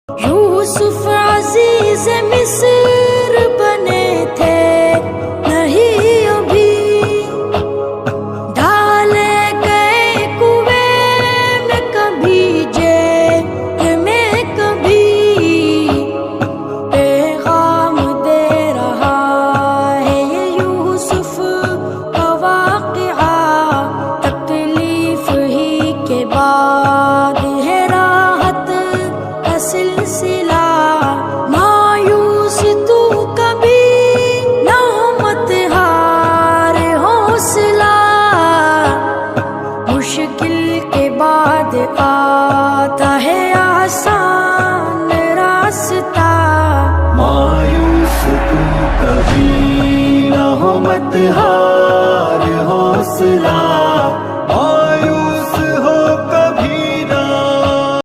यूसुफ अजीज मिस्र बने थे नहीं अभी, डाले गए कुएं में कभी जेल में कभी, पैगाम दे रहा है ये यूसुफ का वाक़िआ, तकलीफ ही के बाद है राहत का सिलसिला। मायूस तू कभी ना मत हार हौसला, मुश्किल के बाद आता है आसान रास्ता। मायूस तू कभी ना हो मत हार हौसला,